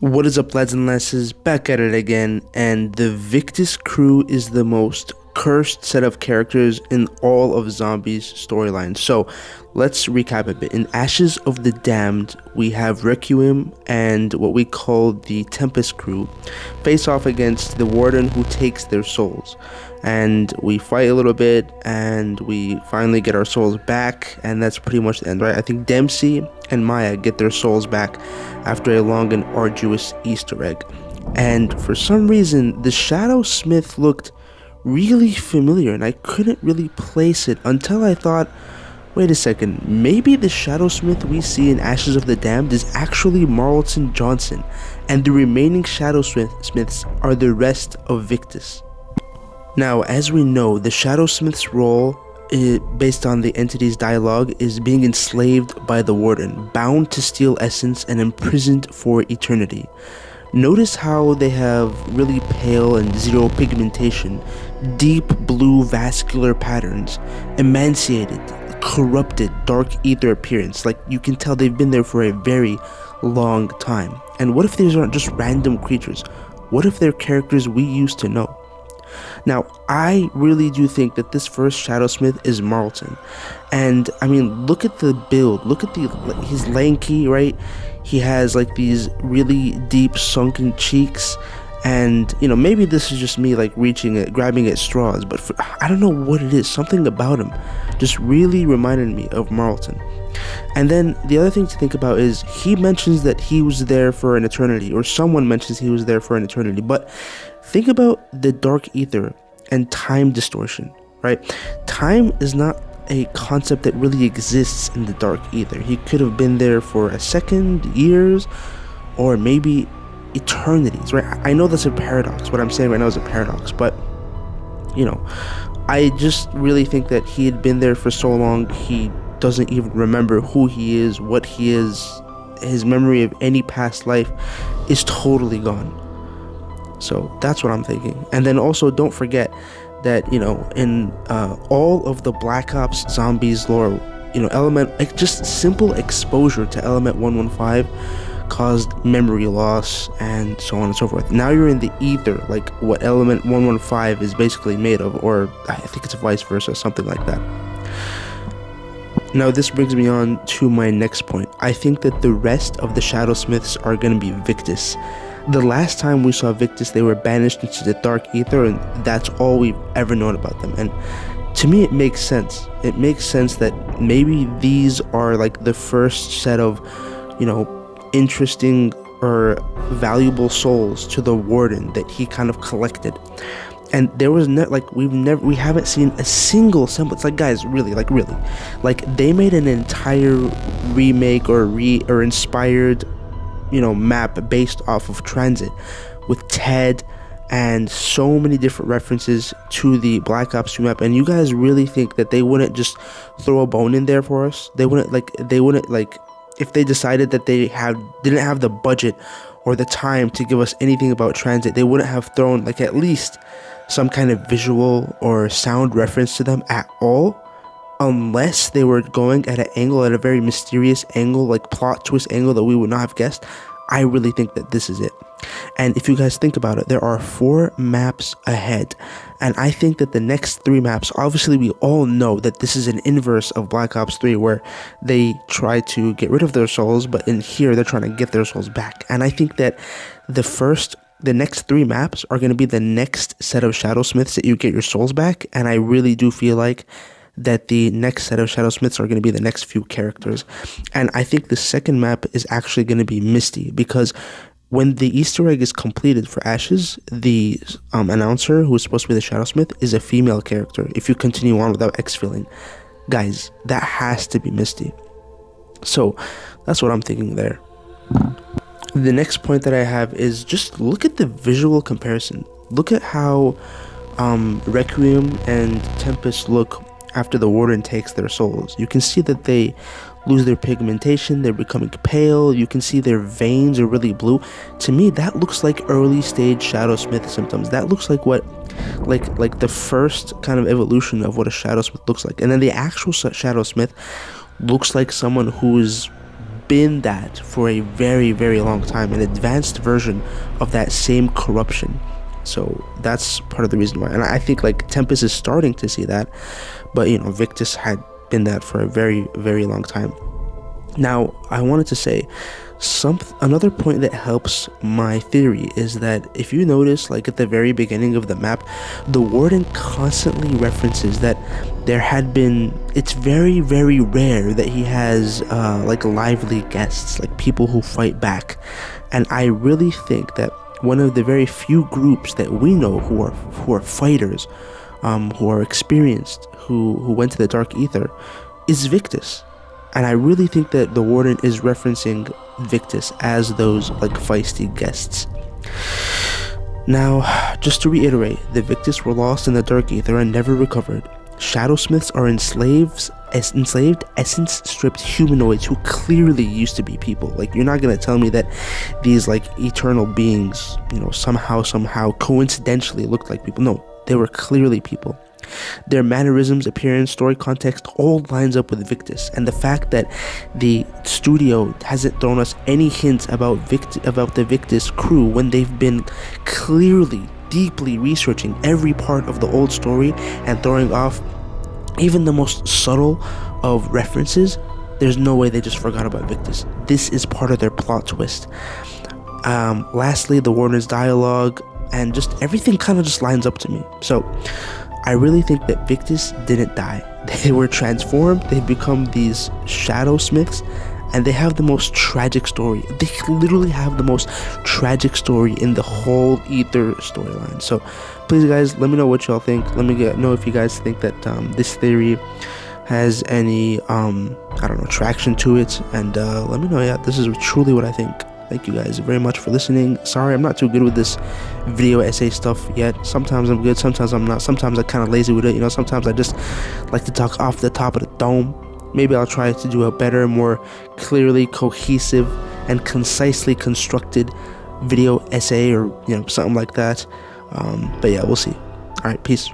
What is up, lads and lasses? Back at it again, and the Victis crew is the most cursed set of characters in all of Zombies storyline. So let's recap a bit. In Ashes of the Damned, we have Requiem and what we call the Tempest crew face off against the Warden who takes their souls. And we fight a little bit, and we finally get our souls back, and that's pretty much the end, right? I think Dempsey and Maya get their souls back after a long and arduous Easter egg. And for some reason, the Shadow Smith looked really familiar, and I couldn't really place it until I thought, wait a second, maybe the Shadow Smith we see in Ashes of the Damned is actually Marlton Johnson, and the remaining Shadow Smiths are the rest of Victis. Now, as we know, the Shadow Smith's role, based on the entity's dialogue, is being enslaved by the Warden, bound to steal essence and imprisoned for eternity. Notice how they have really pale and zero pigmentation, deep blue vascular patterns, emaciated, corrupted Dark Aether appearance. Like, you can tell they've been there for a very long time. And what if these aren't just random creatures? What if they're characters we used to know? Now, I really do think that this first Shadow Smith is Marlton. And, I mean, look at the build. Look at he's lanky, right? He has, like, these really deep sunken cheeks. And, you know, maybe this is just me, like, grabbing at straws. But I don't know what it is. Something about him just really reminded me of Marlton. And then the other thing to think about is he mentions that he was there for an eternity, or someone mentions he was there for an eternity. But think about the Dark Aether and time distortion, right? Time is not a concept that really exists in the Dark Aether. He could have been there for a second, years, or maybe eternities, right? I know that's a paradox. What I'm saying right now is a paradox, but, you know, I just really think that he had been there for so long, he doesn't even remember who he is, what he is. His memory of any past life is totally gone. So that's what I'm thinking. And then also don't forget that, you know, in all of the Black Ops Zombies lore, you know, just simple exposure to element 115 caused memory loss and so on and so forth. Now you're in the ether, like what element 115 is basically made of, or I think it's vice versa, something like that. Now this brings me on to my next point. I think that the rest of the Shadow Smiths are going to be Victis. The last time we saw Victis, they were banished into the Dark Aether, and that's all we've ever known about them. And to me, it makes sense. It makes sense that maybe these are like the first set of, you know, interesting or valuable souls to the Warden that he kind of collected. And there was we haven't seen a single semblance. Like, guys, really, like they made an entire remake or inspired, you know, map based off of Transit with Ted and so many different references to the Black Ops 2 map. And you guys really think that they wouldn't just throw a bone in there for us? They wouldn't if they decided that they didn't have the budget or the time to give us anything about Transit, they wouldn't have thrown like at least some kind of visual or sound reference to them at all, unless they were going at a very mysterious angle, like plot twist angle that we would not have guessed. I really think that this is it. And if you guys think about it, there are 4 maps ahead, and I think that the next 3 maps, obviously we all know that this is an inverse of Black Ops 3 where they try to get rid of their souls, but in here they're trying to get their souls back. And I think that the next 3 maps are going to be the next set of Shadow Smiths that you get your souls back, and I really do feel like that the next set of Shadow Smiths are going to be the next few characters. And I think the second map is actually going to be Misty, because when the Easter egg is completed for Ashes, the announcer, who is supposed to be the Shadow Smith, is a female character. If you continue on without exfilling, guys, that has to be Misty. So that's what I'm thinking there. The next point that I have is just look at the visual comparison. Look at how Requiem and Tempest look after the Warden takes their souls. You can see that they lose their pigmentation, they're becoming pale, you can see their veins are really blue. To me, that looks like early stage Shadow Smith symptoms. That looks like what, like the first kind of evolution of what a Shadow Smith looks like. And then the actual Shadow Smith looks like someone who's been that for a very, very long time, an advanced version of that same corruption. So that's part of the reason why, and I think like Tempest is starting to see that, but Victis had been that for a very, very long time. Now, I wanted to say another point that helps my theory is that if you notice, like at the very beginning of the map, the Warden constantly references that it's very, very rare that he has like lively guests, like people who fight back. And I really think that one of the very few groups that we know who are fighters, who are experienced, who went to the Dark Aether, is Victis. And I really think that the Warden is referencing Victis as those like feisty guests. Now, just to reiterate, the Victis were lost in the Dark Aether and never recovered. Shadowsmiths are enslaved essence-stripped humanoids who clearly used to be people. Like, you're not gonna tell me that these like eternal beings, somehow coincidentally looked like people. No, they were clearly people. Their mannerisms, appearance, story context all lines up with Victis, and the fact that the studio hasn't thrown us any hints about the Victis crew when they've been clearly, deeply researching every part of the old story and throwing off even the most subtle of references, there's no way they just forgot about Victis. This is part of their plot twist. Lastly, the Warden's dialogue and just everything kind of just lines up to me. So I really think that Victis didn't die. They were transformed, they've become these shadow smiths, and they have the most tragic story. They literally have the most tragic story in the whole Aether storyline. So please guys, let me know what y'all think. Let me know if you guys think that this theory has any traction to it, and let me know. Yeah, this is truly what I think. Thank you guys very much for listening. Sorry, I'm not too good with this video essay stuff yet. Sometimes I'm good, sometimes I'm not. Sometimes I'm kind of lazy with it. Sometimes I just like to talk off the top of the dome. Maybe I'll try to do a better, more clearly cohesive and concisely constructed video essay or something like that. But yeah, we'll see. All right, peace.